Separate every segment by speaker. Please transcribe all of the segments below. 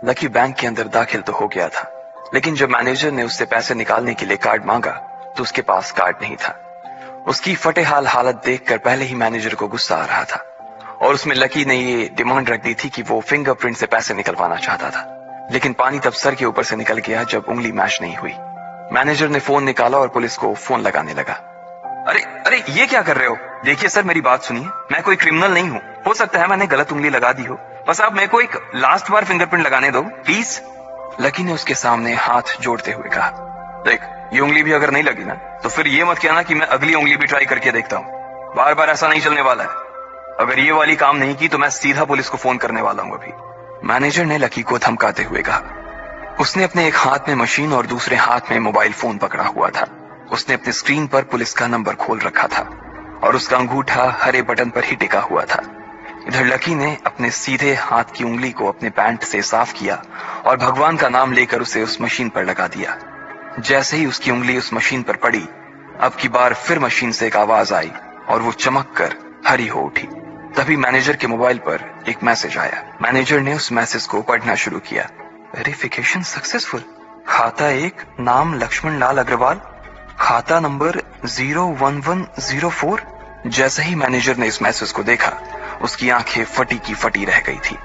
Speaker 1: Lucky bank के अंदर दाखिल तो हो गया था, लेकिन जब मैनेजर ने उससे पैसे निकालने के लिए कार्ड मांगा तो उसके पास कार्ड नहीं था। उसकी फटेहाल हालत देखकर पहले ही मैनेजर को गुस्सा आ रहा था और उसमें लकी ने ये डिमांड रख दी थी कि वो फिंगरप्रिंट से पैसे निकलवाना चाहता था। लेकिन पानी तब सर के ऊपर से निकल गया जब उंगली मैच नहीं हुई। मैनेजर ने फोन निकाला और पुलिस को फोन लगाने लगा। अरे अरे ये क्या कर रहे हो? देखिए सर, मेरी बात सुनिए, मैं कोई क्रिमिनल नहीं हूँ। हो सकता है मैंने गलत उंगली लगा दी हो, बस आप मेरे को एक लास्ट बार फिंगरप्रिंट लगाने दो प्लीज। लकी ने उसके सामने हाथ जोड़ते हुए कहा, देख ये उंगली भी अगर नहीं लगी ना तो फिर ये मत कहना कि मैं अगली उंगली भी ट्राई करके देखता हूँ। बार बार ऐसा नहीं चलने वाला है। अगर ये वाली काम नहीं की तो मैं सीधा पुलिस को फोन करने वाला हूँ अभी। मैनेजर ने लकी को धमकाते हुए कहा। उसने अपने एक हाथ में मशीन और दूसरे हाथ में मोबाइल फोन पकड़ा हुआ था। उसने अपने स्क्रीन पर पुलिस का नंबर खोल रखा था और उसका अंगूठा हरे बटन पर ही टिका हुआ था। इधर लकी ने अपने सीधे हाथ की उंगली को अपने पैंट से साफ किया और भगवान का नाम लेकर उसे उस मशीन पर लगा दिया। जैसे ही उसकी उंगली उस मशीन पर पड़ी, अब की बार फिर मशीन से एक आवाज आई और वो चमक कर हरी हो उठी। तभी मैनेजर के मोबाइल पर एक मैसेज आया। मैनेजर ने उस मैसेज को पढ़ना शुरू किया। Verification successful. खाता 1, नाम लक्ष्मण लाल अग्रवाल, खाता नंबर 01104। जैसे ही मैनेजर ने इस मैसेज को देखा, उसकी आंखें फटी की फटी रह गई थी।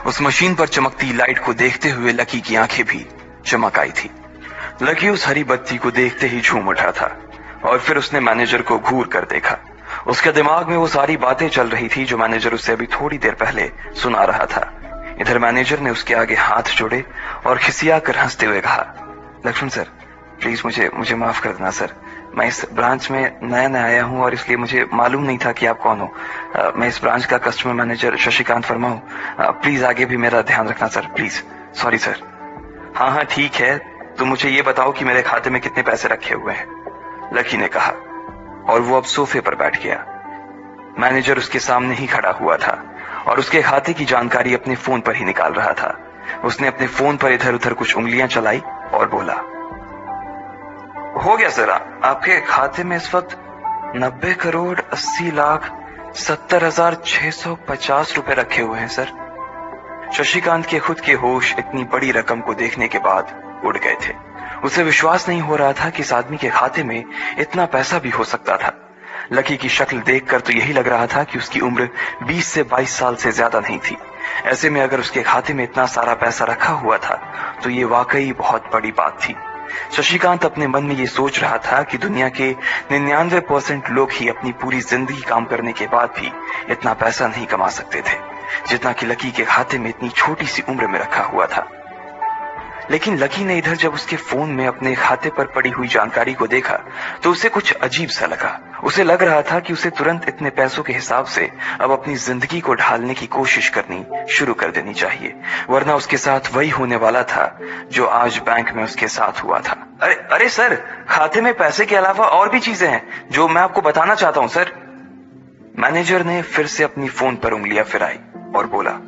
Speaker 1: उस मशीन पर चमकती लाइट को देखते हुए लकी की आंखें भी चमक आई थी। लकी उस हरी बत्ती को देखते ही झूम उठा था और फिर उसने मैनेजर को घूर कर देखा। उसके दिमाग में वो सारी बातें चल रही थी जो मैनेजर उसे अभी थोड़ी देर पहले सुना रहा था। इधर मैनेजर ने उसके आगे हाथ जोड़े और खिसिया कर हंसते हुए कहा, लक्ष्मण सर प्लीज मुझे माफ कर देना सर। मैं इस ब्रांच में नया आया हूँ और इसलिए मुझे मालूम नहीं था कि आप कौन हो। मैं इस ब्रांच का कस्टमर मैनेजर शशिकांत वर्मा हूँ। प्लीज आगे भी मेरा ध्यान रखना सर, प्लीज। Sorry sir. हाँ ठीक है, तो मुझे ये बताओ कि मेरे खाते में कितने पैसे रखे हुए हैं, लकी ने कहा और वो अब सोफे पर बैठ गया। मैनेजर उसके सामने ही खड़ा हुआ था और उसके खाते की जानकारी अपने फोन पर ही निकाल रहा था। उसने अपने फोन पर इधर उधर कुछ उंगलियां चलाई और बोला, हो गया सर, आपके खाते में इस वक्त 90,80,70,650 रुपए रखे हुए हैं सर। शशिकांत के खुद के होश इतनी बड़ी रकम को देखने के बाद उड़ गए थे। उसे विश्वास नहीं हो रहा था कि इस आदमी के खाते में इतना पैसा भी हो सकता था। लकी की शक्ल देखकर तो यही लग रहा था कि उसकी उम्र 20 से 22 साल से ज्यादा नहीं थी। ऐसे में अगर उसके खाते में इतना सारा पैसा रखा हुआ था तो ये वाकई बहुत बड़ी बात थी। शशिकांत अपने मन में ये सोच रहा था कि दुनिया के 99% लोग ही अपनी पूरी जिंदगी काम करने के बाद भी इतना पैसा नहीं कमा सकते थे जितना कि लकी के खाते में इतनी छोटी सी उम्र में रखा हुआ था। लेकिन लकी ने इधर जब उसके फोन में अपने खाते पर पड़ी हुई जानकारी को देखा तो उसे कुछ अजीब सा लगा। उसे लग रहा था कि उसे तुरंत इतने पैसों के हिसाब से अब अपनी जिंदगी को ढालने की कोशिश करनी शुरू कर देनी चाहिए, वरना उसके साथ वही होने वाला था जो आज बैंक में उसके साथ हुआ था। अरे सर, खाते में पैसे के अलावा और भी चीजें हैं जो मैं आपको बताना चाहता हूँ सर। मैनेजर ने फिर से अपनी फोन पर उंगलियां फिराई और बोला,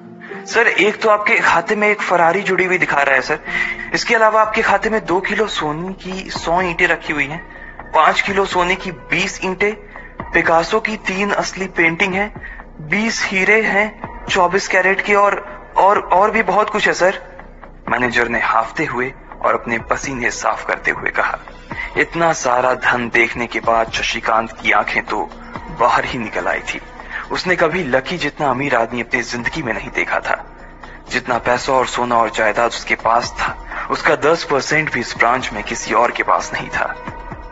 Speaker 1: सर एक तो आपके खाते में एक फरारी जुड़ी हुई दिखा रहा है सर। इसके अलावा आपके खाते में 2 किलो सोने की 100 ईंटें रखी हुई हैं, 5 किलो सोने की 20 ईंटें, पिकासो की 3 असली पेंटिंग है, 20 हीरे हैं 24 कैरेट के और भी बहुत कुछ है सर। मैनेजर ने हाफते हुए और अपने पसीने साफ करते हुए कहा। इतना सारा धन देखने के बाद शशिकांत की आंखें तो बाहर ही निकल आई थी। उसने कभी लकी जितना अमीर आदमी अपनी जिंदगी में नहीं देखा था। जितना पैसा और सोना और जायदाद उसके पास था, उसका 10% भी इस ब्रांच में किसी और के पास नहीं था।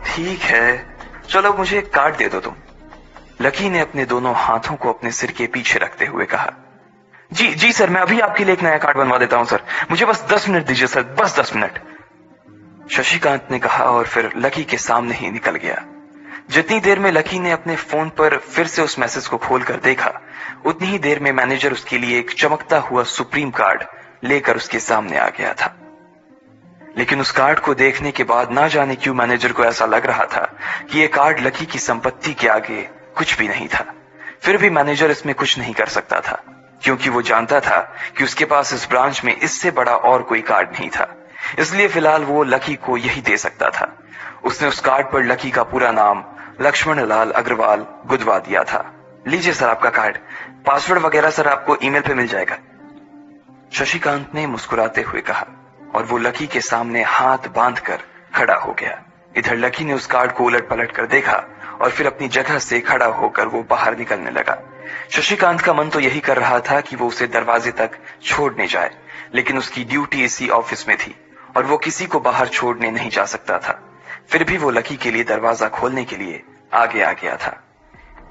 Speaker 1: ठीक है, चलो मुझे एक कार्ड दे दो तुम, लकी ने अपने दोनों हाथों को अपने सिर के पीछे रखते हुए कहा। जी सर, मैं अभी आपके लिए एक नया कार्ड बनवा देता हूं सर, मुझे बस 10 मिनट दीजिए सर, बस 10 मिनट, शशिकांत ने कहा और फिर लकी के सामने ही निकल गया। जितनी देर में लकी ने अपने फोन पर फिर से उस मैसेज को खोलकर देखा, उतनी ही देर में मैनेजर उसके लिए एक चमकता हुआ सुप्रीम कार्ड लेकर उसके सामने आ गया था। लेकिन उस कार्ड को देखने के बाद ना जाने क्यों मैनेजर को ऐसा लग रहा था कि ये कार्ड लकी की संपत्ति के आगे कुछ भी नहीं था। फिर भी मैनेजर इसमें कुछ नहीं कर सकता था, क्योंकि वो जानता था कि उसके पास इस ब्रांच में इससे बड़ा और कोई कार्ड नहीं था। इसलिए फिलहाल वो लकी को यही दे सकता था। उसने उस कार्ड पर लकी का पूरा नाम लक्ष्मण लाल अग्रवाल गुदवा दिया था। लीजिए सर आपका कार्ड, पासवर्ड वगैरह सर आपको ईमेल पे मिल जाएगा। शशिकांत ने मुस्कुराते हुए कहा और वो लकी के सामने हाथ बांधकर खड़ा हो गया। इधर लकी ने उस कार्ड को उलट पलट कर देखा और फिर अपनी जगह से खड़ा होकर वो बाहर निकलने लगा। शशिकांत का मन तो यही कर रहा था कि वो उसे दरवाजे तक छोड़ने जाए, लेकिन उसकी ड्यूटी इसी ऑफिस में थी और वो किसी को बाहर छोड़ने नहीं जा सकता था। फिर भी वो लकी के लिए दरवाजा खोलने के लिए आगे आ गया था।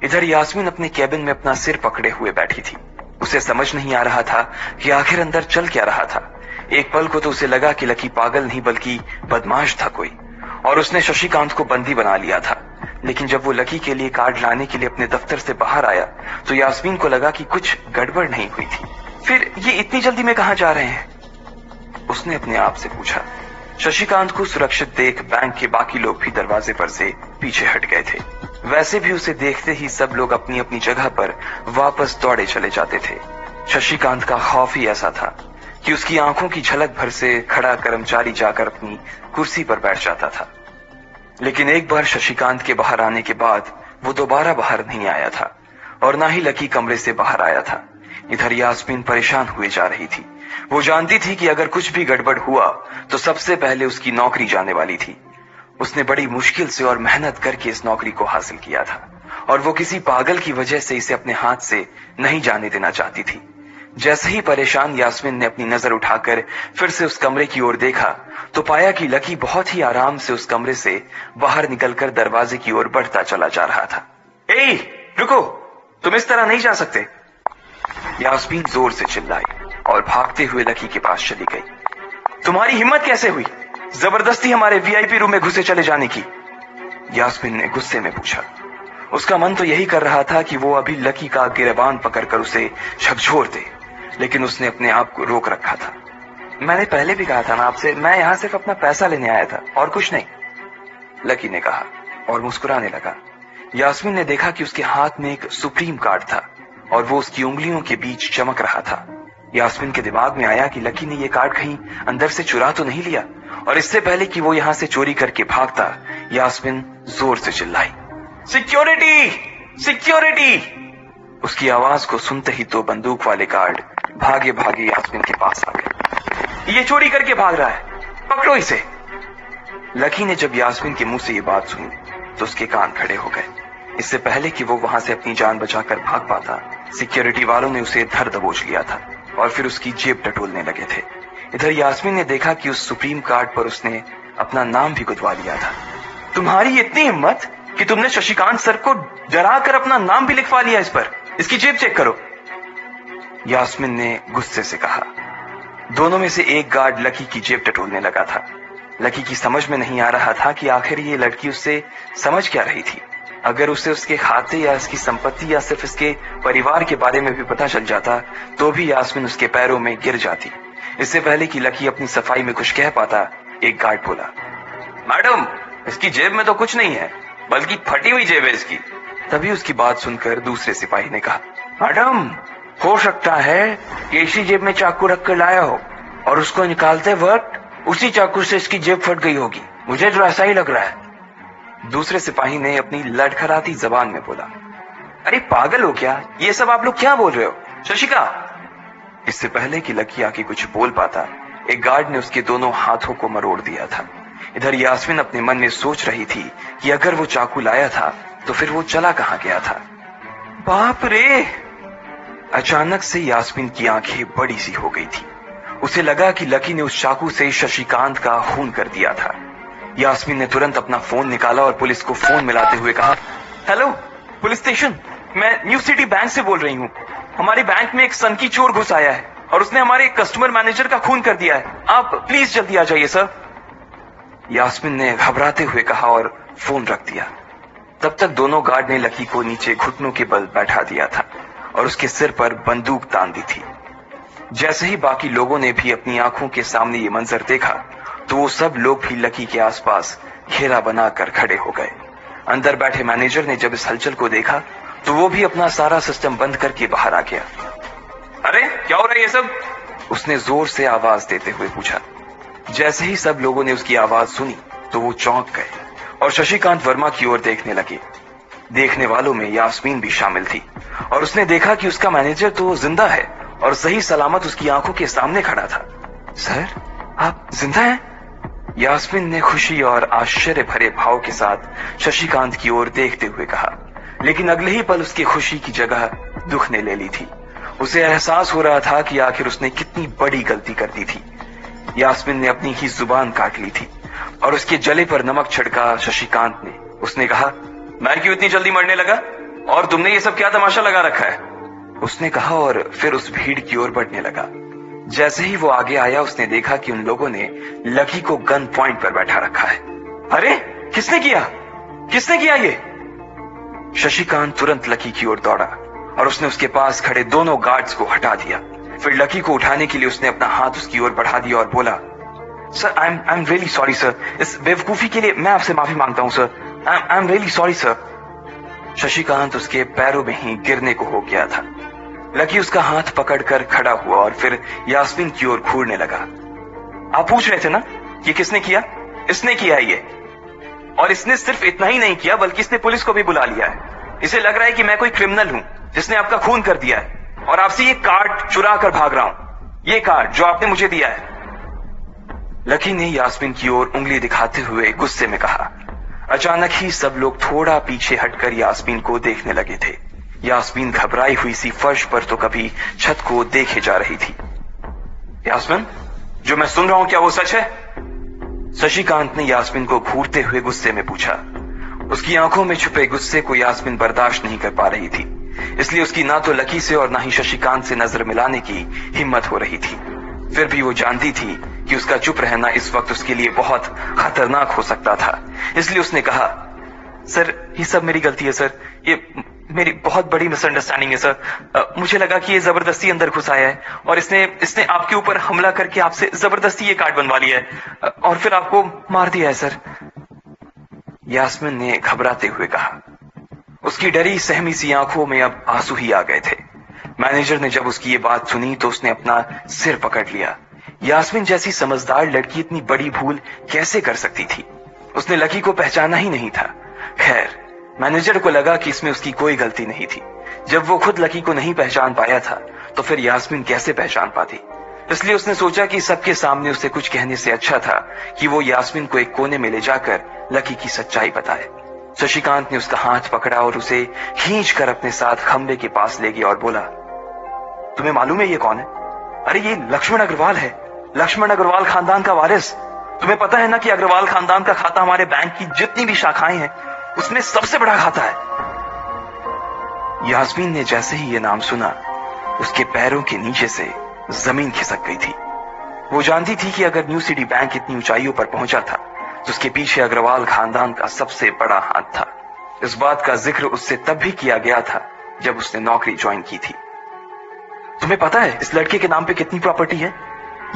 Speaker 1: इधर यास्मीन अपने कैबिन में अपना सिर पकड़े हुए बैठी थी। उसे समझ नहीं आ रहा था कि आखिर अंदर चल क्या रहा था। एक पल को तो उसे लगा कि लकी पागल नहीं बल्कि बदमाश था कोई, और उसने शशिकांत को बंदी बना लिया था। लेकिन जब वो लकी के लिए कार्ड लाने के लिए अपने दफ्तर से बाहर आया तो यास्मीन को लगा कि कुछ गड़बड़ नहीं हुई थी। फिर ये इतनी जल्दी में कहां जा रहे हैं? उसने अपने आप से पूछा। शशिकांत को सुरक्षित देख बैंक के बाकी लोग भी दरवाजे पर से पीछे हट गए थे। वैसे भी उसे देखते ही सब लोग अपनी अपनी जगह पर वापस दौड़े चले जाते थे। शशिकांत का खौफ ही ऐसा था कि उसकी आंखों की झलक भर से खड़ा कर्मचारी जाकर अपनी कुर्सी पर बैठ जाता था। लेकिन एक बार शशिकांत के बाहर आने के बाद वो दोबारा बाहर नहीं आया था और ना ही लकी कमरे से बाहर आया था। इधर यास्मीन परेशान हुए जा रही थी। वो जानती थी कि अगर कुछ भी गड़बड़ हुआ तो सबसे पहले उसकी नौकरी जाने वाली थी। उसने बड़ी मुश्किल से और मेहनत करके इस नौकरी को हासिल किया था और वो किसी पागल की वजह से इसे अपने हाथ से नहीं जाने देना चाहती थी। जैसे ही परेशान यास्मीन ने अपनी नजर उठाकर फिर से उस कमरे की ओर देखा तो पाया कि लकी बहुत ही आराम से उस कमरे से बाहर निकलकर दरवाजे की ओर बढ़ता चला जा रहा था। ए, रुको, तुम इस तरह नहीं जा सकते। यास्मीन जोर से चिल्लाई और भागते हुए लकी के पास चली गई। तुम्हारी हिम्मत कैसे हुई जबरदस्ती हमारे वीआईपी रूम में घुसे चले जाने की? यास्मीन ने गुस्से में पूछा। उसका मन तो यही कर रहा था कि वो अभी लकी का गिरबान पकड़कर उसे झकझोर दे, लेकिन उसने अपने आप को रोक रखा था। मैंने पहले भी कहा था ना आपसे, मैं यहां सिर्फ अपना पैसा लेने आया था और कुछ नहीं, लकी ने कहा और मुस्कुराने लगा। यास्मीन ने देखा कि उसके हाथ में एक सुप्रीम कार्ड था और वो उसकी उंगलियों के बीच चमक रहा था। यास्मीन के दिमाग में आया कि लकी ने ये कार्ड कहीं अंदर से चुरा तो नहीं लिया, और इससे पहले कि वो यहां से चोरी करके भागता यास्मीन जोर से चिल्लाई, सिक्योरिटी, सिक्योरिटी। उसकी आवाज को सुनते ही तो बंदूक वाले गार्ड भागे भागे यास्मीन के पास आ गए। ये चोरी करके भाग रहा है, पकड़ो इसे। लकी ने जब यास्मीन के मुंह से ये बात सुनी तो उसके कान खड़े हो गए। इससे पहले कि वो वहां से अपनी जान बचाकर भाग पाता, सिक्योरिटी वालों ने उसे धर दबोच लिया था और फिर उसकी जेब टटोलने लगे थे। इधर यास्मीन ने देखा कि उस सुप्रीम कार्ड पर उसने अपना नाम भी गुदवा लिया था। तुम्हारी इतनी हिम्मत कि तुमने शशिकांत सर को डरा कर अपना नाम भी लिखवा लिया इस पर, इसकी जेब चेक करो, यास्मीन ने गुस्से से कहा। दोनों में से एक गार्ड लकी की जेब टटोलने लगा था। लकी की समझ में नहीं आ रहा था कि आखिर ये लड़की उससे समझ क्या रही थी। अगर उसे उसके खाते या इसकी संपत्ति या सिर्फ इसके परिवार के बारे में भी पता चल जाता तो भी यास्मीन उसके पैरों में गिर जाती। इससे पहले कि लकी अपनी सफाई में कुछ कह पाता, एक गार्ड बोला, मैडम, इसकी जेब में तो कुछ नहीं है, बल्कि फटी हुई जेब है इसकी। तभी उसकी बात सुनकर दूसरे सिपाही ने कहा, मैडम, हो सकता है कि इसी जेब में चाकू रख कर लाया हो और उसको निकालते वक्त उसी चाकू से इसकी जेब फट गई होगी, मुझे तो ऐसा ही लग रहा है। दूसरे सिपाही ने अपनी लड़खड़ाती जबान में बोला, अरे पागल हो क्या, ये सब आप लोग क्या बोल रहे हो? शशिका। इससे पहले कि लकी आके कुछ बोल पाता, एक गार्ड ने उसके दोनों हाथों को मरोड़ दिया था। इधर यास्मीन अपने मन में सोच रही थी कि अगर वो चाकू लाया था तो फिर वो चला कहां गया था। बाप रे! अचानक से यास्मीन की आंखें बड़ी सी हो गई थी। उसे लगा कि लकी ने उस चाकू से शशिकांत का खून कर दिया था। यास्मीन ने तुरंत अपना फोन निकाला और पुलिस को फोन मिलाते हुए कहा, हेलो पुलिस स्टेशन, मैं न्यू सिटी बैंक से बोल रही हूँ। हमारे बैंक में एक सनकी चोर घुस आया है और उसने हमारे कस्टमर मैनेजर का खून कर दिया है। आप प्लीज जल्दी आ जाइए सर। यास्मीन ने घबराते हुए कहा और फोन रख दिया। तब तक दोनों गार्ड ने लकी को नीचे घुटनों के बल बैठा दिया था और उसके सिर पर बंदूक तान दी थी। जैसे ही बाकी लोगों ने भी अपनी आंखों के सामने ये मंजर देखा तो वो सब लोग भी लकी के आसपास घेरा बनाकर खड़े हो गए। अंदर बैठे मैनेजर ने जब इस हलचल को देखा तो वो भी अपना सारा सिस्टम बंद करके बाहर आ गया। अरे क्या हो रहा है ये सब? उसने जोर से आवाज देते हुए पूछा। जैसे ही सब लोगों ने उसकी आवाज सुनी तो वो चौंक गए और शशिकांत वर्मा की ओर देखने लगे। देखने वालों में यास्मीन भी शामिल थी और उसने देखा कि उसका मैनेजर तो जिंदा है और सही सलामत उसकी आंखों के सामने खड़ा था। सर, आप जिंदा हैं? यास्मीन ने खुशी और आश्चर्य भरे भाव के साथ शशिकांत की ओर देखते हुए कहा, लेकिन अगले ही पल उसकी खुशी की जगह दुख ने ले ली थी। उसे एहसास हो रहा था कि आखिर उसने कितनी बड़ी गलती कर दी थी। यास्मीन ने अपनी ही जुबान काट ली थी और उसके जले पर नमक छिड़का शशिकांत ने। उसने कहा, मैं क्यों इतनी जल्दी मरने लगा? और तुमने ये सब क्या तमाशा लगा रखा है? उसने कहा और फिर उस भीड़ की ओर बढ़ने लगा। जैसे ही वो आगे आया उसने देखा कि उन लोगों ने लकी को गन पॉइंट पर बैठा रखा है। अरे, किसने किया ये? शशिकांत तुरंत लकी की ओर दौड़ा और उसने उसके पास खड़े दोनों गार्ड्स को हटा दिया। फिर लकी को उठाने के लिए उसने अपना हाथ उसकी ओर बढ़ा दिया और बोला, sir, I am really sorry sir. इस बेवकूफी के लिए मैं आपसे माफी मांगता हूं sir. I am really sorry sir. Shashikant उसके पैरों में ही गिरने को हो गया था। लकी उसका हाथ पकड़कर खड़ा हुआ और फिर यास्मीन की ओर घूरने लगा। आप पूछ रहे थे ना कि किसने किया? इसने किया ये। और इसने सिर्फ इतना ही नहीं किया बल्कि इसने पुलिस को भी बुला लिया है। इसे लग रहा है कि मैं कोई क्रिमिनल हूं जिसने आपका खून कर दिया है और आपसे ये कार्ड चुरा कर भाग रहा हूं। ये कार्ड जो आपने मुझे दिया है। लकी ने यास्मीन की ओर उंगली दिखाते हुए गुस्से में कहा। अचानक ही सब लोग थोड़ा पीछे हटकर यास्मीन को देखने लगे थे। यास्मीन घबराई हुई सी फर्श पर तो कभी छत को देखे जा रही थी। यास्मीन, जो मैं सुन रहा हूं क्या वो सच है? शशिकांत ने यास्मीन को घूरते हुए गुस्से में पूछा। उसकी आंखों में छुपे गुस्से को यास्मीन बर्दाश्त नहीं कर पा रही थी, इसलिए उसकी ना तो लकी से और ना ही शशिकांत से नजर मिलाने की हिम्मत हो रही थी। फिर भी वो जानती थी कि उसका चुप रहना इस वक्त उसके लिए बहुत खतरनाक हो सकता था, इसलिए उसने कहा, सर, ये सब मेरी गलती है सर। ये मेरी बहुत बड़ी मिसअंडरस्टैंडिंग है सर। मुझे लगा कि ये जबरदस्ती अंदर घुस आया है और इसने आपके ऊपर हमला करके आपसे जबरदस्ती ये कार्ड बनवा लिया है और फिर आपको मार दिया है सर। यास्मीन ने घबराते हुए कहा। उसकी डरी सहमी सी आंखों में अब आंसू ही आ गए थे। मैनेजर ने जब उसकी ये बात सुनी तो उसने अपना सिर पकड़ लिया। यास्मीन जैसी समझदार लड़की इतनी बड़ी भूल कैसे कर सकती थी? उसने लकी को पहचाना ही नहीं था। खैर, मैनेजर को लगा कि इसमें उसकी कोई गलती नहीं थी। जब वो खुद लकी को नहीं पहचान पाया था तो फिर यास्मीन कैसे पहचान पाती? इसलिए उसने सोचा कि सबके सामने उसे कुछ कहने से अच्छा था कि वो यास्मीन को एक कोने में ले जाकर लकी की सच्चाई बताए। शशिकांत ने उसका हाथ पकड़ा और उसे खींच कर अपने साथ खंबे के पास ले गया और बोला, तुम्हें मालूम है ये कौन है? अरे, ये लक्ष्मण अग्रवाल है, लक्ष्मण अग्रवाल खानदान का वारिस। तुम्हें पता है ना कि अग्रवाल खानदान का खाता हमारे बैंक की जितनी भी शाखाएं हैं उसमें सबसे बड़ा खाता है। यास्मीन ने जैसे ही ये नाम सुना उसके पैरों के नीचे से जमीन खिसक गई थी। वो जानती थी कि अगर न्यू सिटी बैंक इतनी ऊंचाइयों पर पहुंचा था तो उसके पीछे अग्रवाल खानदान का सबसे बड़ा हाथ था। इस बात का जिक्र उससे तब भी किया गया था जब उसने नौकरी ज्वाइन की थी। तुम्हें पता है इस लड़के के नाम पे कितनी प्रॉपर्टी है?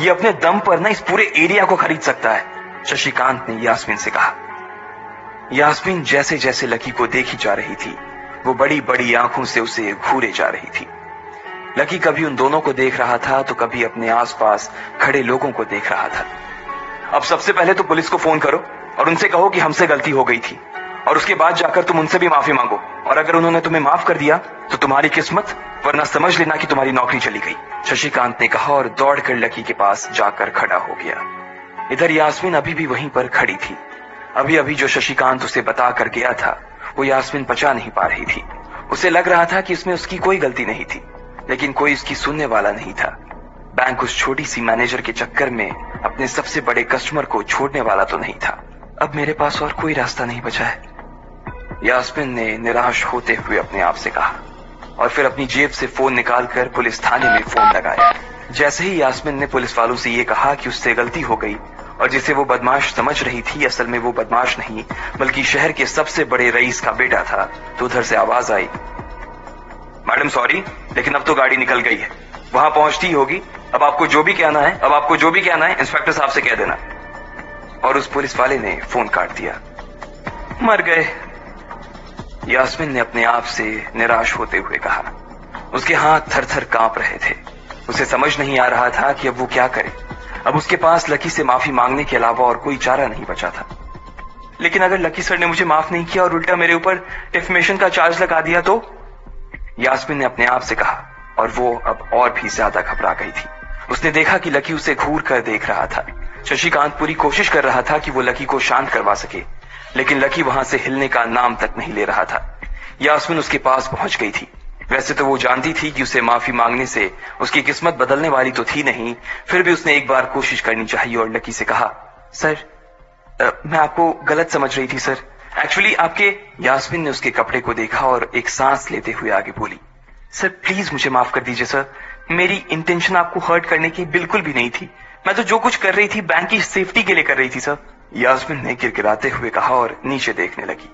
Speaker 1: ये अपने दम पर ना इस पूरे एरिया को खरीद सकता है, शशिकांत ने यास्मीन से कहा। यास्मीन जैसे जैसे लकी को देखी जा रही थी वो बड़ी बड़ी आंखों से उसे घूरे जा रही थी। लकी कभी उन दोनों को देख रहा था तो कभी अपने आसपास खड़े लोगों को देख रहा था। अब सबसे पहले तो पुलिस को फोन करो और उनसे कहो कि हमसे गलती हो गई थी, और उसके बाद जाकर तुम उनसे भी माफी मांगो, और अगर उन्होंने तुम्हें माफ कर दिया तो तुम्हारी किस्मत, वरना समझ लेना कि तुम्हारी नौकरी चली गई, शशिकांत ने कहा और दौड़कर लकी के पास जाकर खड़ा हो गया। इधर यास्मीन अभी भी वहीं पर खड़ी थी। अभी अभी जो शशिकांत उसे बता कर गया था वो यास्मीन पचा नहीं पा रही थी। उसे लग रहा था कि इसमें उसकी कोई गलती नहीं थी, लेकिन कोई उसकी सुनने वाला नहीं था। बैंक उस छोटी सी मैनेजर के चक्कर में अपने सबसे बड़े कस्टमर को छोड़ने वाला तो नहीं था। अब मेरे पास और कोई रास्ता नहीं बचा है, यास्मीन ने निराश होते हुए अपने आप से कहा, और फिर अपनी जेब से फोन निकालकर पुलिस थाने में फोन लगाया। जैसे ही यास्मीन ने पुलिस वालों से ये कहा कि उससे गलती हो गई और जिसे वो बदमाश समझ रही थी असल में वो बदमाश नहीं बल्कि शहर के सबसे बड़े रईस का बेटा था, तो उधर से आवाज आई, मैडम सॉरी, लेकिन अब तो गाड़ी निकल गई है, वहां पहुंचती होगी। अब आपको जो भी कहना है इंस्पेक्टर साहब से कह देना। और उस पुलिस वाले ने फोन काट दिया। मर गए, यास्मीन ने अपने आप से निराश होते हुए कहा। उसके हाथ थर थर कांप रहे थे। उसे समझ नहीं आ रहा था कि अब वो क्या करे। अब उसके पास लकी से माफी मांगने के अलावा और कोई चारा नहीं बचा था। लेकिन अगर लकी सर ने मुझे माफ नहीं किया और उल्टा मेरे ऊपर डिफेमेशन का चार्ज लगा दिया तो, यास्मीन ने अपने आप से कहा। और वो अब और भी ज्यादा घबरा गई थी। उसने देखा कि लकी उसे घूर कर देख रहा था। शशिकांत पूरी कोशिश कर रहा था कि वो लकी को शांत करवा सके, लेकिन लकी वहां से हिलने का नाम तक नहीं ले रहा था। यास्मीन उसके पास पहुंच गई थी। वैसे तो वो जानती थी कि उसे माफी मांगने से उसकी किस्मत बदलने वाली तो थी नहीं, फिर भी उसने एक बार कोशिश करनी चाहिए और लकी से कहा, सर मैं आपको गलत समझ रही थी सर, एक्चुअली आपके। यास्मीन ने उसके कपड़े को देखा और एक सांस लेते हुए आगे बोली, सर प्लीज मुझे माफ कर दीजिए सर, मेरी इंटेंशन आपको हर्ट करने की बिल्कुल भी नहीं थी। मैं तो जो कुछ कर रही थी बैंक की सेफ्टी के लिए कर रही थी सर। यास्मीन ने गिड़गिड़ाते हुए कहा और नीचे देखने लगी।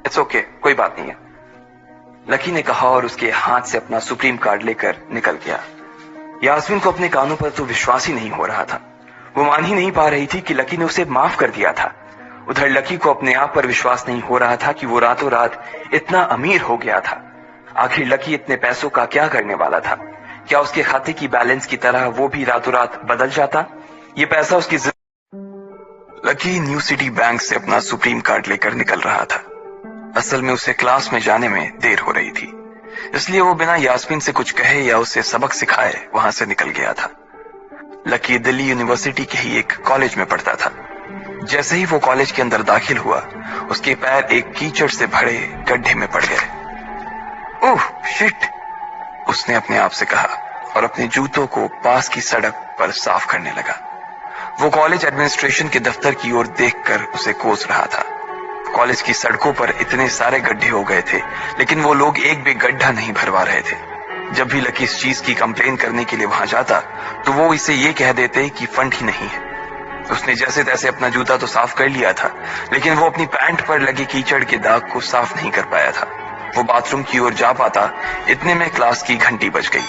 Speaker 1: इट्स ओके, कोई बात नहीं है, लकी ने कहा और उसके हाथ से अपना सुप्रीम कार्ड लेकर निकल गया। यास्मीन को अपने कानों पर तो विश्वास ही नहीं हो रहा था। वो मान ही नहीं पा रही थी कि लकी ने उसे माफ कर दिया था। उधर लकी को अपने आप पर विश्वास नहीं हो रहा था कि वो रातों रात इतना अमीर हो गया था। आखिर लकी इतने पैसों का क्या करने वाला था? क्या उसके खाते की बैलेंस की तरह वो भी रातों रात बदल जाता? ये पैसा उसकी लकी न्यू सिटी बैंक से अपना सुप्रीम कार्ड लेकर निकल रहा था। असल में उसे क्लास में जाने में देर हो रही थी, इसलिए वो बिना यास्मीन से कुछ कहे या उसे सबक सिखाए वहां से निकल गया था। लकी दिल्ली यूनिवर्सिटी के ही एक कॉलेज में पढ़ता था। जैसे ही वो कॉलेज के अंदर दाखिल हुआ, उसके पैर एक कीचड़ से भरे गड्ढे में पड़ गए। ओह शिट, उसने अपने आप से कहा और अपने जूतों को पास की सड़क पर साफ करने लगा। वो कॉलेज एडमिनिस्ट्रेशन के दफ्तर की ओर देखकर उसे कोस रहा था। कॉलेज की सड़कों पर इतने सारे गड्ढे हो गए थे, लेकिन वो लोग एक भी गड्ढा नहीं भरवा रहे थे। जब भी लकी इस चीज की कंप्लेन करने के लिए वहां जाता, तो वो इसे ये कह देते कि फंड ही नहीं है। उसने जैसे तैसे अपना जूता तो साफ कर लिया था, लेकिन वो अपनी पैंट पर लगे कीचड़ के दाग को साफ नहीं कर पाया था। वो बाथरूम की ओर जा पाता, इतने में क्लास की घंटी बज गई।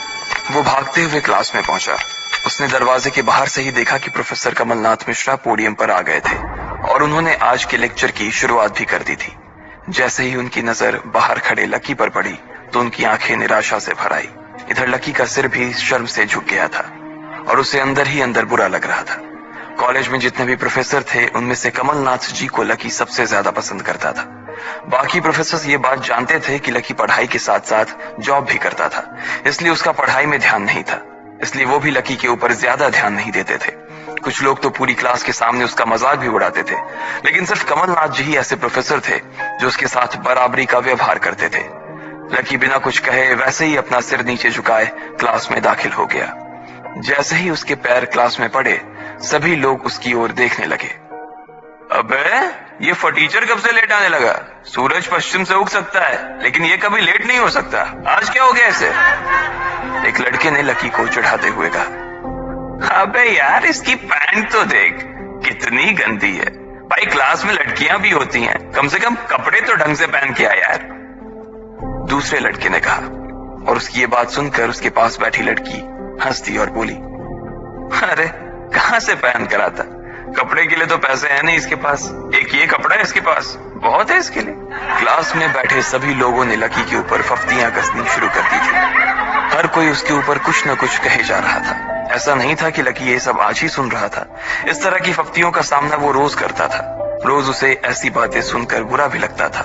Speaker 1: वो भागते हुए क्लास में पहुंचा। उसने दरवाजे के बाहर से ही देखा कि प्रोफेसर कमलनाथ मिश्रा पोडियम पर आ गए थे और उन्होंने आज के लेक्चर की शुरुआत भी कर दी थी। जैसे ही उनकी नजर बाहर खड़े लकी पर पड़ी, तो उनकी आंखें निराशा से भर आई। इधर लकी का सिर भी शर्म से झुक गया था और उसे अंदर ही अंदर बुरा लग रहा था। कॉलेज में जितने भी प्रोफेसर थे, उनमें से कमलनाथ जी को लकी सबसे ज्यादा पसंद करता था। बाकी प्रोफेसर ये बात जानते थे कि लकी पढ़ाई के साथ साथ जॉब भी करता था, इसलिए उसका पढ़ाई में ध्यान नहीं था, इसलिए वो भी लकी के ऊपर ज्यादा ध्यान नहीं देते थे। कुछ लोग तो पूरी क्लास के सामने उसका मजाक भी उड़ाते थे, लेकिन सिर्फ कमलनाथ जी ही ऐसे प्रोफेसर थे जो उसके साथ बराबरी का व्यवहार करते थे। लकी बिना कुछ कहे वैसे ही अपना सिर नीचे झुकाए क्लास में दाखिल हो गया। जैसे ही उसके पैर क्लास में पड़े, सभी लोग उसकी ओर देखने लगे। अबे ये फटीचर कब से लेट आने लगा? सूरज पश्चिम से उग सकता है, लेकिन ये कभी लेट नहीं हो सकता। आज क्या हो गया इसे? एक लड़के ने लकी को चिढ़ाते हुए कहा। अबे यार, इसकी पैंट तो देख, कितनी गंदी है। भाई क्लास में लड़कियां भी होती हैं, कम से कम कपड़े तो ढंग से पहन के आ यार। दूसरे लड़के ने कहा और उसकी ये बात सुनकर उसके पास बैठी लड़की हंस दी और बोली, अरे कहां से पहन कर आता, कपड़े के लिए तो पैसे हैं नहीं इसके पास, एक ये कपड़ा है इसके पास, बहुत है इसके लिए। क्लास में बैठे सभी लोगों ने लकी के ऊपर फफ्तियां कसनी शुरू कर दी थी। हर कोई उसके ऊपर कुछ न कुछ कहे जा रहा था। ऐसा नहीं था कि लकी ये सब आज ही सुन रहा था। इस तरह की फफ्तियों का सामना वो रोज करता था। रोज उसे ऐसी बातें सुनकर बुरा भी लगता था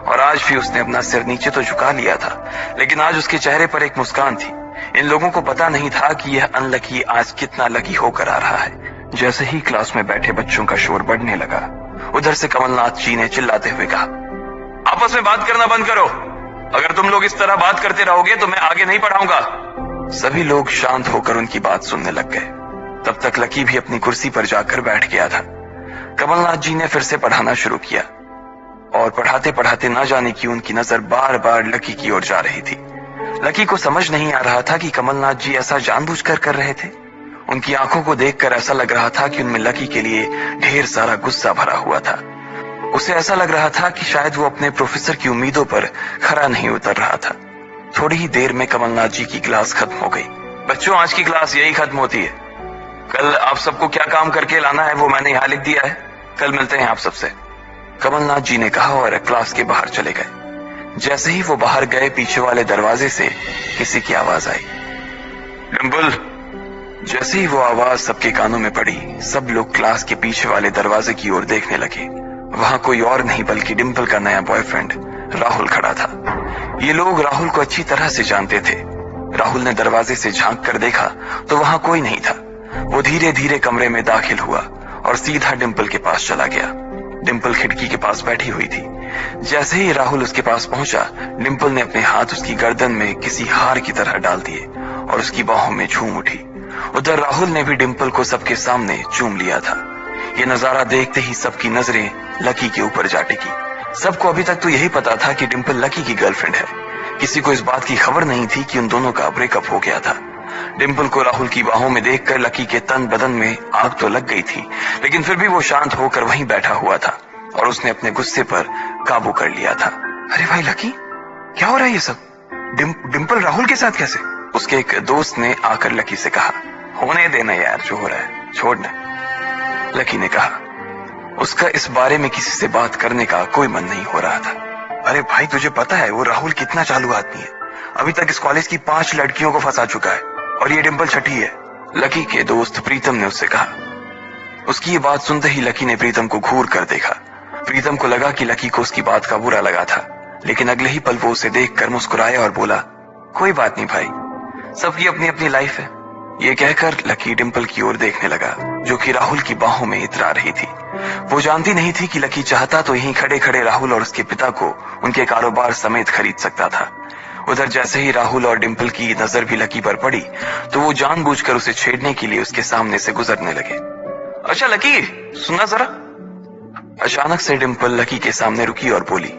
Speaker 1: और आज भी उसने अपना सिर नीचे तो झुका लिया था, लेकिन आज उसके चेहरे पर एक मुस्कान थी। इन लोगों को पता नहीं था कि यह अनलकी आज कितना लकी होकर आ रहा है। जैसे ही क्लास में बैठे बच्चों का शोर बढ़ने लगा, उधर से कमलनाथ जी ने चिल्लाते हुए कहा, आपस में बात करना बंद करो। अगर तुम लोग इस तरह बात करते रहोगे तो मैं आगे नहीं पढ़ाऊंगा। सभी लोग शांत होकर उनकी बात सुनने लग गए। तब तक लकी भी अपनी कुर्सी पर जाकर बैठ गया था। कमलनाथ जी ने फिर से पढ़ाना शुरू किया और पढ़ाते पढ़ाते ना जाने की उनकी नजर बार बार लकी की ओर जा रही थी। लकी को समझ नहीं आ रहा था कि कमलनाथ जी ऐसा जानबूझकर कर रहे थे। उनकी आंखों को देखकर ऐसा लग रहा था कि उनमें लकी के लिए ढेर सारा गुस्सा भरा हुआ था। उसे ऐसा लग रहा था कि शायद वो अपने प्रोफेसर की उम्मीदों पर खरा नहीं उतर रहा था। थोड़ी ही देर में कमलनाथ जी की क्लास खत्म हो गई। बच्चों, आज की क्लास यही खत्म होती है। कल आप सबको क्या काम करके लाना है वो मैंने यहाँ लिख दिया है। कल मिलते हैं आप सबसे, कमलनाथ जी ने कहा और क्लास के बाहर चले गए। जैसे ही वो बाहर गए, पीछे वाले दरवाजे से किसी की आवाज आई, डिंपल। जैसे ही वो आवाज सबके कानों में पड़ी, सब लोग क्लास के पीछे वाले दरवाजे की ओर देखने लगे। वहां कोई और नहीं बल्कि डिंपल का नया बॉयफ्रेंड राहुल खड़ा था। ये लोग राहुल को अच्छी तरह से जानते थे। राहुल ने दरवाजे से झांक कर देखा तो वहां कोई नहीं था। वो धीरे धीरे कमरे में दाखिल हुआ और सीधा डिंपल के पास चला गया। डिंपल खिड़की के पास बैठी हुई थी। जैसे ही राहुल उसके पास पहुंचा, डिंपल ने अपने हाथ उसकी गर्दन में किसी हार की तरह डाल दिए और उसकी बाहों में झूम उठी। उधर राहुल ने भी डिंपल को सबके सामने चूम लिया था। ये नजारा देखते ही सबकी नजरें लकी के ऊपर जा टिकी। सबको अभी तक तो यही पता था कि डिंपल लकी की गर्लफ्रेंड है। किसी को इस बात की खबर नहीं थी कि उन दोनों का ब्रेकअप हो गया था। डिंपल को राहुल की बाहों में देखकर लकी के तन बदन में आग तो लग गई थी, लेकिन फिर भी वो शांत होकर वहीं बैठा हुआ था और उसने अपने गुस्से पर काबू कर लिया था। अरे भाई लकी, क्या हो रहा है ये सब? डिंपल राहुल के साथ कैसे? उसके एक दोस्त ने आकर लकी से कहा। होने देना यार, जो हो रहा है छोड़ना, लकी ने कहा। उसका इस बारे में किसी से बात करने का कोई मन नहीं हो रहा था। अरे भाई, तुझे पता है वो राहुल कितना चालू आदमी है? अभी तक इस कॉलेज की 5 लड़कियों को फंसा चुका है और ये डिंपल छठी है, लकी के दोस्त प्रीतम ने उससे कहा। उसकी ये बात सुनते ही लकी ने प्रीतम को घूर कर देखा। प्रीतम को लगा कि लकी को उसकी बात का बुरा लगा था, लेकिन अगले ही पल वो उसे देखकर मुस्कुराया और बोला, कोई बात नहीं भाई, सबकी अपनी अपनी लाइफ है। ये कहकर लकी डिंपल की ओर देखने लगा, जो कि राहुल की बाहों में इतरा रही थी। वो जानती नहीं थी कि लकी चाहता तो यहीं खड़े खड़े राहुल और उसके पिता को उनके कारोबार समेत खरीद सकता था। उधर जैसे ही राहुल और डिंपल की नजर भी लकी पर पड़ी तो वो जानबूझकर उसे छेड़ने के लिए उसके सामने से गुजरने लगे। अच्छा लकी, सुनना जरा। अचानक से डिंपल लकी के सामने रुकी और बोली।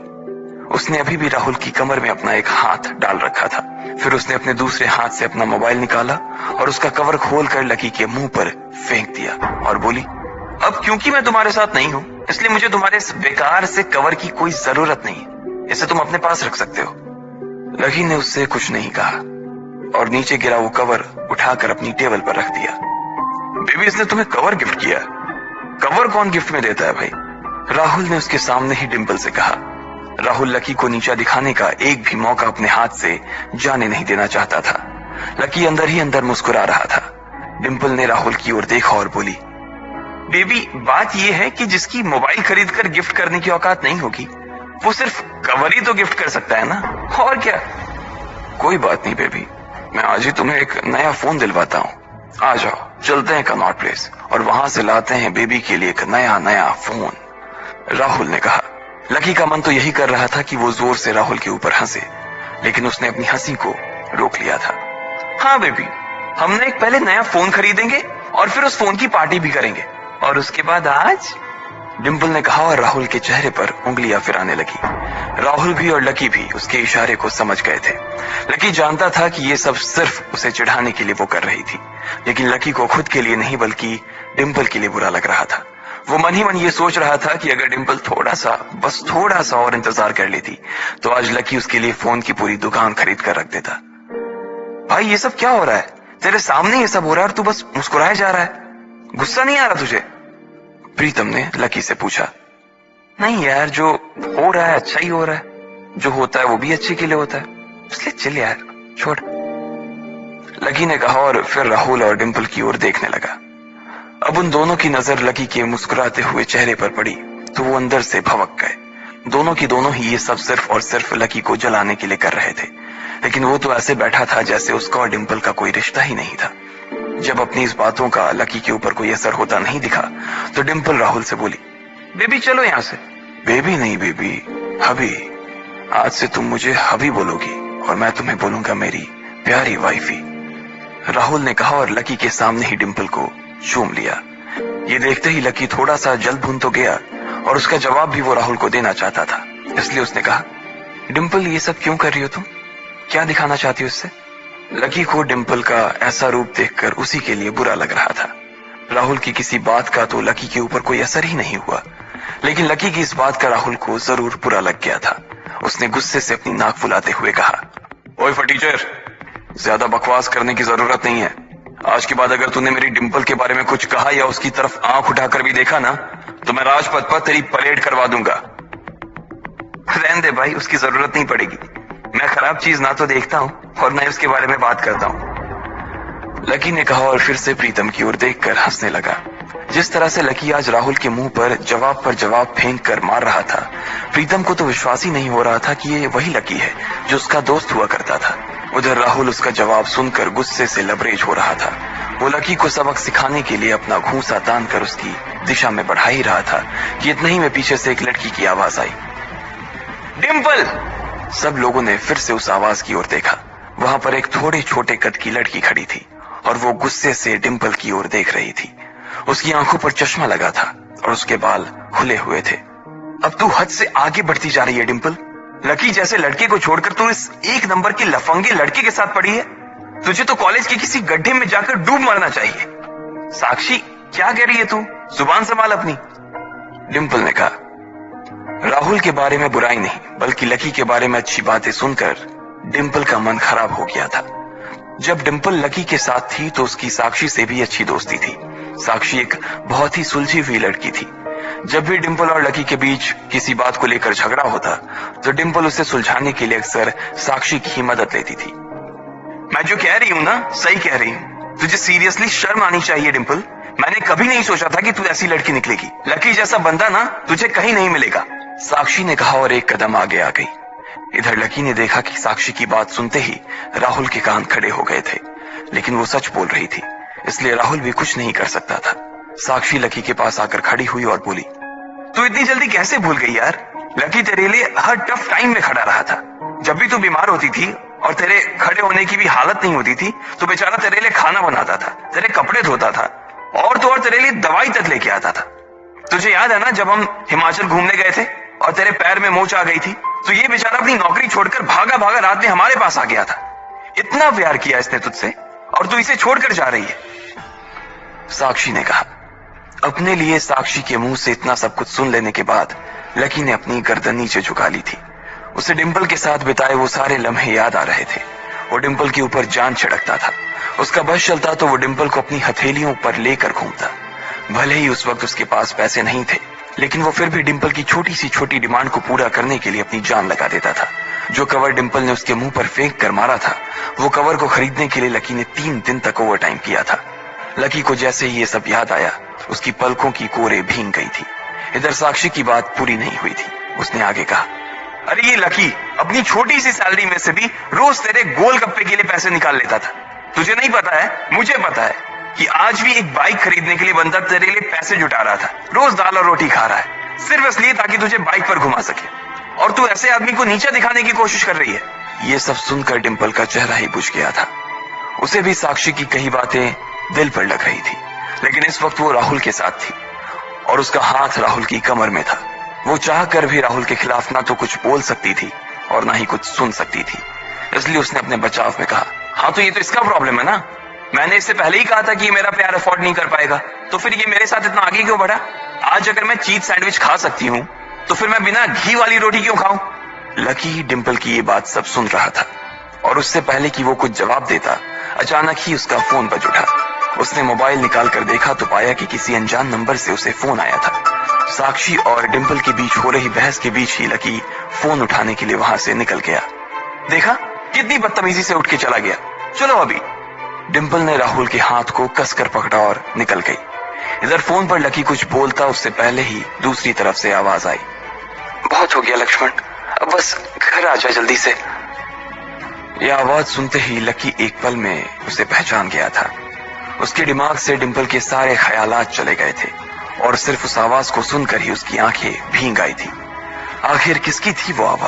Speaker 1: उसने अभी भी राहुल की कमर में अपना एक हाथ डाल रखा था। फिर उसने अपने दूसरे हाथ से अपना मोबाइल निकाला और उसका कवर खोलकर लकी के मुंह पर फेंक दिया और बोली, अब क्योंकि मैं तुम्हारे साथ नहीं हूं, इसलिए मुझे तुम्हारे इस बेकार से कवर की कोई जरूरत नहीं है। इसे तुम अपने पास रख सकते हो। लकी ने उससे कुछ नहीं कहा और नीचे गिरा वो कवर उठाकर अपनी टेबल पर रख दिया। बेबी, इसने तुम्हें कवर गिफ्ट किया? कवर कौन गिफ्ट में देता है भाई? राहुल ने उसके सामने ही डिंपल से कहा। राहुल लकी को नीचा दिखाने का एक भी मौका अपने हाथ से जाने नहीं देना चाहता था। लकी अंदर ही अंदर मुस्कुरा रहा था। डिंपल ने राहुल की ओर देखा और बोली, बेबी, बात यह है कि जिसकी मोबाइल खरीदकर गिफ्ट करने की औकात नहीं होगी, वो सिर्फ कवर ही तो गिफ्ट कर सकता है ना, और क्या। कोई बात नहीं बेबी, मैं आज ही तुम्हें एक नया फोन दिलवाता हूँ। आ जाओ, चलते हैं कनॉट प्लेस और वहां से लाते हैं बेबी के लिए एक नया फोन, राहुल ने कहा। लकी का मन तो यही कर रहा था कि वो जोर से राहुल के ऊपर हंसे, लेकिन उसने अपनी हंसी को रोक लिया था। हाँ बेबी, हमने एक पहले नया फोन खरीदेंगे और फिर उस फोन की पार्टी भी करेंगे, और उसके बाद आज, डिंपल ने कहा और राहुल के चेहरे पर उंगलियां फिराने लगी। राहुल भी और लकी भी उसके इशारे को समझ गए थे। लकी जानता था कि ये सब सिर्फ उसे चिढ़ाने के लिए वो कर रही थी, लेकिन लकी को खुद के लिए नहीं बल्कि डिंपल के लिए बुरा लग रहा था। वो मन ही मन ये सोच रहा था कि अगर डिंपल बस थोड़ा सा और इंतजार कर लेती तो आज लकी उसके लिए फोन की पूरी दुकान खरीद कर रख देता। भाई, ये सब क्या हो रहा है? तेरे सामने ये सब हो रहा है और तू बस मुस्कुराया जा रहा है। गुस्सा नहीं आ रहा तुझे? प्रीतम ने लकी से पूछा। नहीं यार, जो हो रहा है अच्छा ही हो रहा है। जो होता है वो भी अच्छे के लिए होता है, इसलिए चल यार, छोड़, लकी ने कहा और फिर राहुल और डिंपल की ओर देखने लगा। अब उन दोनों की नजर लकी के मुस्कुराते हुए चेहरे पर पड़ी तो वो अंदर से भवक गए। दोनों की दोनों ही ये सब सिर्फ और सिर्फ लकी को जलाने के लिए कर रहे थे, लेकिन वो तो ऐसे बैठा था जैसे उसका और डिंपल का कोई रिश्ता ही नहीं था। जब अपनी इस बातों का लकी के ऊपर कोई असर होता नहीं दिखा तो डिंपल राहुल से बोली, बेबी चलो यहां से। बेबी नहीं बेबी, हबी। आज से तुम मुझे हबी बोलोगी और मैं तुम्हें बोलूंगा मेरी प्यारी वाइफी, राहुल ने कहा और लकी के सामने ही डिंपल को चूम लिया। ये देखते ही लकी थोड़ा सा जल भुन तो गया और उसका जवाब भी वो राहुल को देना चाहता था, इसलिए उसने कहा, डिंपल ये सब क्यों कर रही हो तुम? क्या दिखाना चाहती हो इससे? लकी को डिंपल का ऐसा रूप देखकर उसी के लिए बुरा लग रहा था। राहुल की किसी बात का तो लकी के ऊपर कोई असर ही नहीं हुआ, लेकिन लकी की इस बात का राहुल को जरूर बुरा लग गया था। उसने गुस्से से अपनी नाक फुलाते हुए कहा, ओए फटीचर, ज्यादा बकवास करने की जरूरत नहीं है। आज के बाद अगर तूने मेरी डिंपल के बारे में कुछ कहा या उसकी तरफ आंख उठाकर भी देखा ना तो मैं राजपथ पर तेरी परेड करवा दूंगा। रहने दे भाई, उसकी जरूरत नहीं पड़ेगी। मैं खराब चीज ना तो देखता हूँ और न उसके बारे में बात करता हूँ, लकी ने कहा और फिर से प्रीतम की ओर देखकर हंसने लगा। जिस तरह से लकी आज राहुल के मुंह पर जवाब फेंक कर मार रहा था, प्रीतम को तो विश्वास ही नहीं हो रहा था कि ये वही लकी है जो उसका दोस्त हुआ करता था। उधर राहुल उसका जवाब सुनकर गुस्से से लबरेज हो रहा था। वो लकी को सबक सिखाने के लिए अपना घूंसा तानकर उसकी दिशा में बढ़ा ही रहा था कि इतना ही में पीछे से एक लड़की की आवाज आई, डिंपल। सब लोगों ने फिर से उस आवाज की ओर देखा। वहां पर एक थोड़े छोटे कद की लड़की खड़ी थी और वो गुस्से से डिंपल की ओर देख रही थी। उसकी आंखों पर चश्मा लगा था और उसके बाल खुले हुए थे। अब तू हद से आगे बढ़ती जा रही है डिंपल। लकी जैसे लड़के को छोड़कर तू इस एक नंबर के लफंगे लड़के के साथ पड़ी है। तुझे तो कॉलेज के किसी गड्ढे में जाकर डूब मरना चाहिए। साक्षी, क्या कह रही है तू? जुबान संभाल अपनी। डिंपल ने कहा। राहुल के बारे में बुराई नहीं बल्कि लकी के बारे में अच्छी बातें सुनकर डिंपल का मन खराब हो गया था। जब डिंपल लकी के साथ थी तो उसकी साक्षी से भी अच्छी दोस्ती थी। साक्षी एक बहुत ही सुलझी हुई लड़की थी। जब भी डिंपल और लकी के बीच किसी बात को लेकर झगड़ा होता तो डिंपल उसे सुलझाने के लिए अक्सर साक्षी की ही मदद लेती थी। मैं जो कह रही हूं ना, सही कह रही हूं। तुझे सीरियसली शर्म आनी चाहिए डिंपल। मैंने कभी नहीं सोचा था कि तू ऐसी लड़की निकलेगी। लकी जैसा बंदा ना तुझे कहीं नहीं मिलेगा, साक्षी ने कहा और एक कदम आगे आ गई। इधर लकी ने देखा कि साक्षी की बात सुनते ही राहुल के कान खड़े हो गए थे, लेकिन वो सच बोल रही थी, इसलिए राहुल भी कुछ नहीं कर सकता था। साक्षी लकी के पास आकर खड़ी हुई और बोली, तू इतनी जल्दी कैसे भूल गई यार? लकी तेरे लिए हर टफ टाइम में खड़ा रहा था। जब भी तू बीमार होती थी और तेरे खड़े होने की भी हालत नहीं होती थी तो बेचारा तेरे लिए खाना बनाता था, तेरे कपड़े धोता था और तो और तेरे लिए दवाई तक लेके आता था। तुझे याद है ना जब हम हिमाचल घूमने गए थे और तेरे पैर में मोच आ गई थी तो ये बेचारा अपनी नौकरी छोड़कर भागा भागा रात में हमारे पास आ गया था। इतना प्यार किया इसने तुझसे और तू इसे छोड़कर जा रही है, साक्षी ने कहा। अपने लिए साक्षी के मुंह से इतना सब कुछ सुन लेने के बाद लकी ने अपनी गर्दन नीचे झुका ली थी। उसे डिंपल के साथ बिताए वो सारे लम्हे याद आ रहे थे। वो डिंपल के ऊपर जान छिड़कता था। उसका बस चलता तो वो डिंपल को अपनी हथेलियों पर लेकर घूमता। भले ही उस वक्त उसके पास पैसे नहीं थे, लेकिन वो फिर भी डिंपल की छोटी सी छोटी डिमांड को पूरा करने के लिए अपनी जान लगा देता था। जो कवर डिंपल ने उसके मुंह पर फेंक कर मारा था, वो कवर को खरीदने के लिए लकी ने 3 दिन तक ओवर टाइम किया था। लकी को जैसे ही ये सब याद आया, उसकी पलकों की कोरे भीग गई थी। इधर साक्षी की बात पूरी नहीं हुई थी। उसने आगे कहा, अरे ये लकी अपनी छोटी सी सैलरी में से भी रोज तेरे गोलगप्पे के लिए पैसे निकाल लेता था। तुझे नहीं पता है, मुझे पता है कि आज भी एक बाइक खरीदने के लिए बंदा तेरे लिए पैसे जुटा रहा था। रोज दाल और रोटी खा रहा है सिर्फ इसलिए ताकि तुझे बाइक पर घुमा सके, और तू ऐसे आदमी को नीचा दिखाने की कोशिश कर रही है। ये सब सुनकर डिंपल का चेहरा ही बुझ गया था। उसे भी साक्षी की कही बातें दिल पर लग रही थी, लेकिन इस वक्त वो राहुल के साथ थी और उसका हाथ राहुल की कमर में था। वो चाह कर भी राहुल के खिलाफ ना तो कुछ बोल सकती थी और ना ही कुछ सुन सकती थी, इसलिए उसने अपने बचाव में कहा, हाँ तो ये तो इसका प्रॉब्लम है ना। मैंने इससे पहले ही कहा था कि ये मेरा प्यार अफोर्ड नहीं कर पाएगा, तो फिर ये मेरे साथ इतना आगे क्यों बढ़ा? आज अगर मैं चीज सैंडविच खा सकती हूँ तो फिर मैं बिना घी वाली रोटी क्यों खाऊं? लकी डिंपल की ये बात सब सुन रहा था और उससे पहले कि वो कुछ जवाब देता, अचानक ही उसका फोन बज उठा। उसने मोबाइल निकाल कर देखा तो पाया कि किसी अनजान नंबर से उसे फोन आया था। साक्षी और डिंपल के बीच हो रही बहस के बीच ही लकी फोन उठाने के लिए वहां से निकल गया। देखा कितनी बदतमीजी से उठ के चला गया। चलो अभी। डिंपल ने राहुल के हाथ को कसकर पकड़ा और निकल गई। इधर फोन पर लकी कुछ बोलता उससे पहले ही दूसरी तरफ से आवाज आई, बहुत हो गया लक्ष्मण, अब बस घर आ जा जल्दी से। यह आवाज सुनते ही लकी एक पल में उसे पहचान गया था। उसके दिमाग से डिंपल के सारे ख्यालात चले गए थे और सिर्फ उस आवाज को सुनकर ही उसकी आंखें भीग आई थी। आखिर किसकी थी वो आवाज?